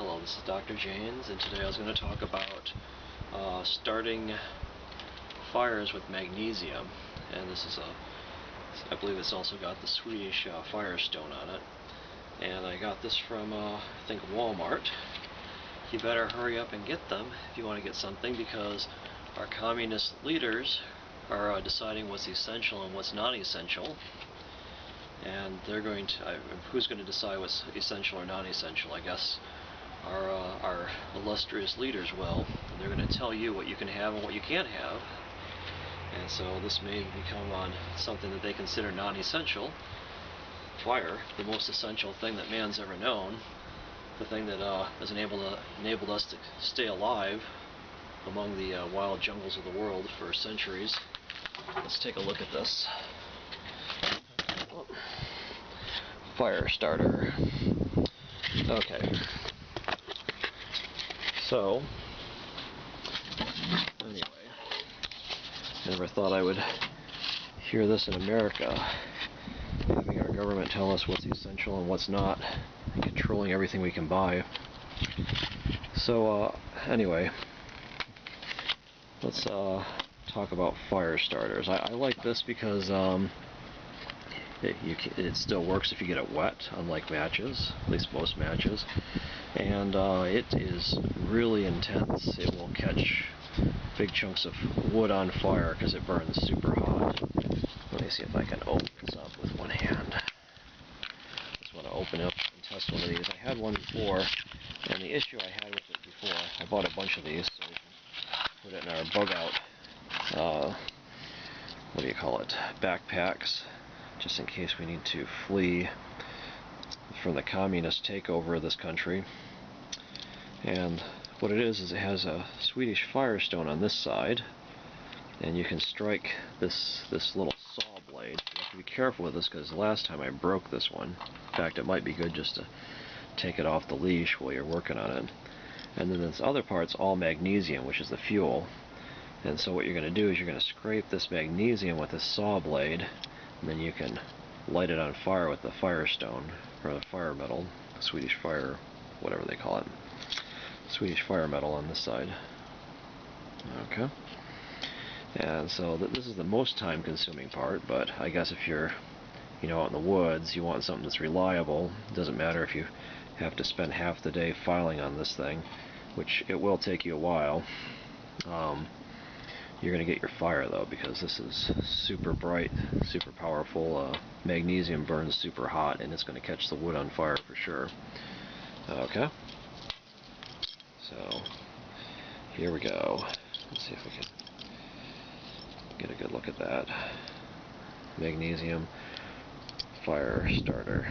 Hello, this is Dr. Janes, and today I was going to talk about starting fires with magnesium. And this is I believe it's also got the Swedish Firestone on it. And I got this from, I think, Walmart. You better hurry up and get them if you want to get something, because our communist leaders are deciding what's essential and what's non-essential. And they're going to, who's going to decide what's essential or non-essential? I guess our illustrious leaders will. And they're going to tell you what you can have and what you can't have. And so this may become on something that they consider non-essential. Fire, the most essential thing that man's ever known, the thing that has enabled us to stay alive among the wild jungles of the world for centuries. Let's take a look at this. Fire starter. Okay. So, anyway, never thought I would hear this in America, having our government tell us what's essential and what's not, and controlling everything we can buy. So, anyway, let's talk about fire starters. I like this because it still works if you get it wet, unlike matches, at least most matches. And it is really intense. It will catch big chunks of wood on fire because it burns super hot. Let me see if I can open this up with one hand. Just want to open up and test one of these. I had one before, and the issue I had with it before, I bought a bunch of these so we can put it in our bug out, what do you call it, backpacks, just in case we need to flee from the communist takeover of this country. And what it is it has a Swedish Firestone on this side, and you can strike this little saw blade. You have to be careful with this because the last time I broke this one. In fact, it might be good just to take it off the leash while you're working on it. And then this other part's all magnesium, which is the fuel. And so what you're going to do is you're going to scrape this magnesium with this saw blade, and then you can light it on fire with the Firestone, or the fire metal, Swedish fire, whatever they call it. Swedish fire metal on this side. Okay. And so this is the most time consuming part, but I guess if you're, out in the woods, you want something that's reliable. It doesn't matter if you have to spend half the day filing on this thing, which it will take you a while. You're going to get your fire though, because this is super bright, super powerful. Magnesium burns super hot, and it's going to catch the wood on fire for sure. Okay. So, here we go. Let's see if we can get a good look at that. Magnesium fire starter.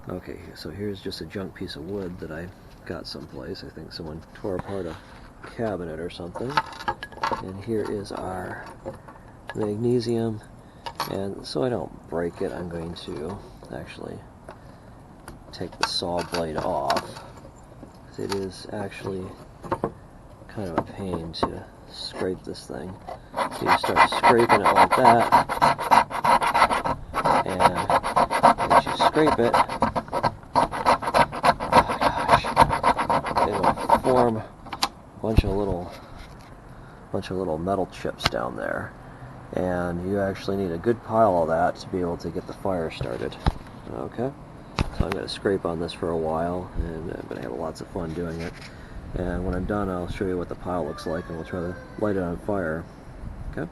Okay, so here's just a junk piece of wood that I got someplace. I think someone tore apart a cabinet or something. And here is our magnesium. And so I don't break it, I'm going to actually take the saw blade off. It is actually kind of a pain to scrape this thing. So you start scraping it like that, and as you scrape it, it'll form a bunch of little metal chips down there, and you actually need a good pile of that to be able to get the fire started. Okay. So I'm going to scrape on this for a while, and I'm going to have lots of fun doing it. And when I'm done, I'll show you what the pile looks like, and we'll try to light it on fire. Okay?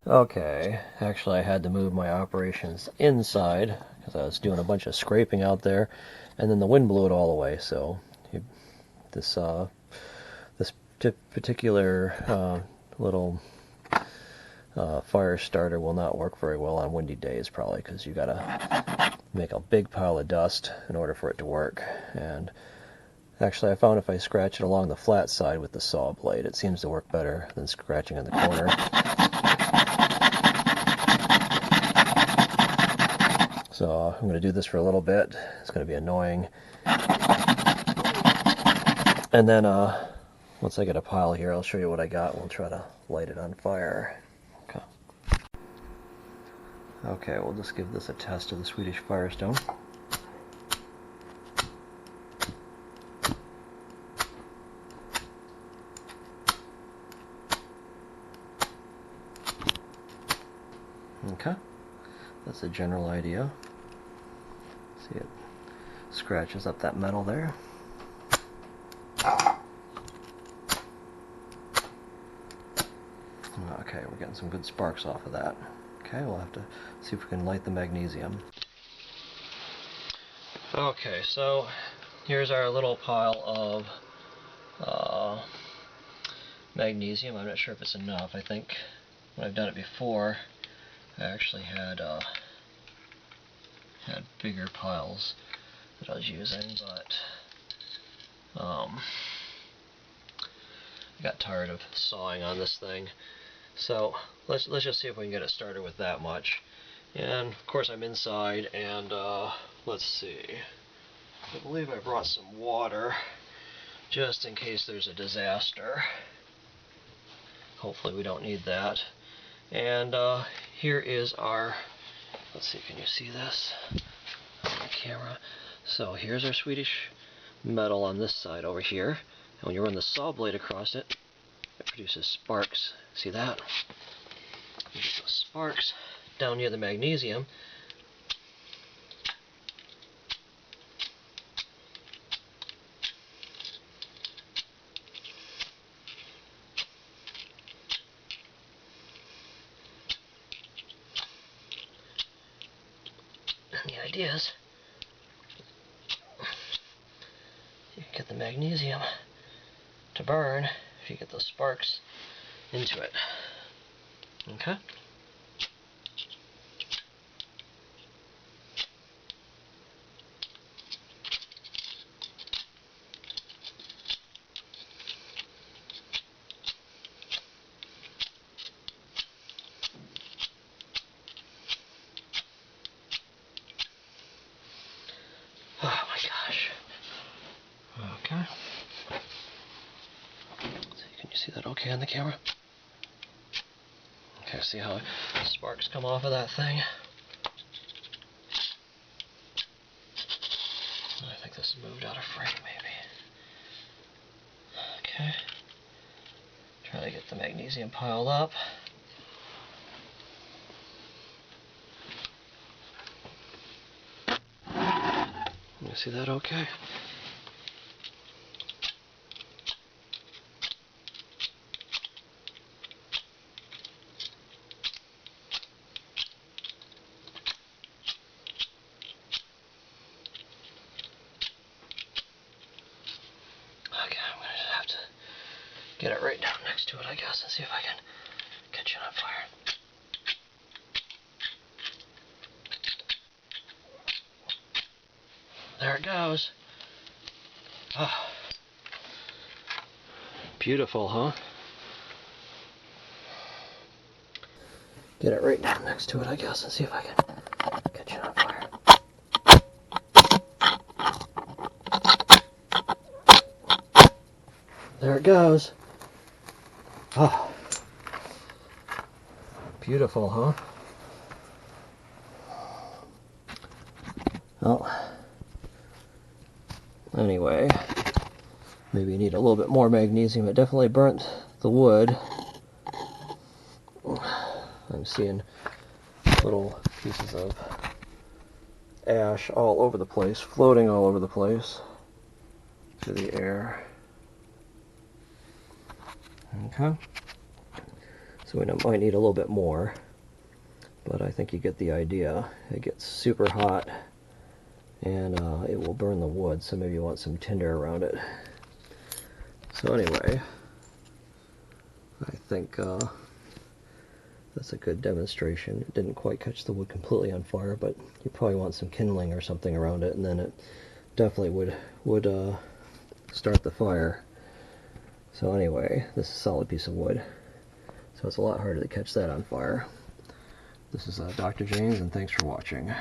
Okay, actually I had to move my operations inside, because I was doing a bunch of scraping out there, and then the wind blew it all away, so this particular little fire starter will not work very well on windy days, probably, because you gotta make a big pile of dust in order for it to work. And actually I found if I scratch it along the flat side with the saw blade, it seems to work better than scratching in the corner. So I'm going to do this for a little bit. It's going to be annoying. And then once I get a pile here, I'll show you what I got, and we'll try to light it on fire. Okay, we'll just give this a test of the Swedish Firestone. Okay, that's a general idea. See, it scratches up that metal there. Okay, we're getting some good sparks off of that. Okay, we'll have to see if we can light the magnesium. Okay, so here's our little pile of magnesium. I'm not sure if it's enough. I think when I've done it before, I actually had bigger piles that I was using, but I got tired of sawing on this thing. So let's just see if we can get it started with that much. And of course I'm inside, and let's see. I believe I brought some water just in case there's a disaster. Hopefully we don't need that. And here is our, let's see, can you see this on the camera? So here's our Swedish metal on this side over here. And when you run the saw blade across it, it produces sparks. See that? You get those sparks down near the magnesium. And the idea is you can get the magnesium to burn if you get those sparks into it. Okay? Oh my gosh. Okay. So can you see that okay on the camera? Okay, see how sparks come off of that thing? I think this moved out of frame, maybe. Okay. Try to get the magnesium piled up. You see that okay? Okay, I'm going to have to get it right down next to it, I guess, and see if I can catch it on fire. There it goes. Oh. Beautiful, huh? Get it right down next to it, I guess, and see if I can catch it on fire. There it goes. Oh. Beautiful, huh? Well, anyway, maybe you need a little bit more magnesium. It definitely burnt the wood. I'm seeing little pieces of ash all over the place, floating all over the place through the air. Okay. So we might need a little bit more, but I think you get the idea. It gets super hot, and it will burn the wood, so maybe you want some tinder around it. So anyway, I think that's a good demonstration. It didn't quite catch the wood completely on fire, but you probably want some kindling or something around it, and then it definitely would start the fire. So anyway, this is a solid piece of wood, so it's a lot harder to catch that on fire. This is Dr. James, and thanks for watching.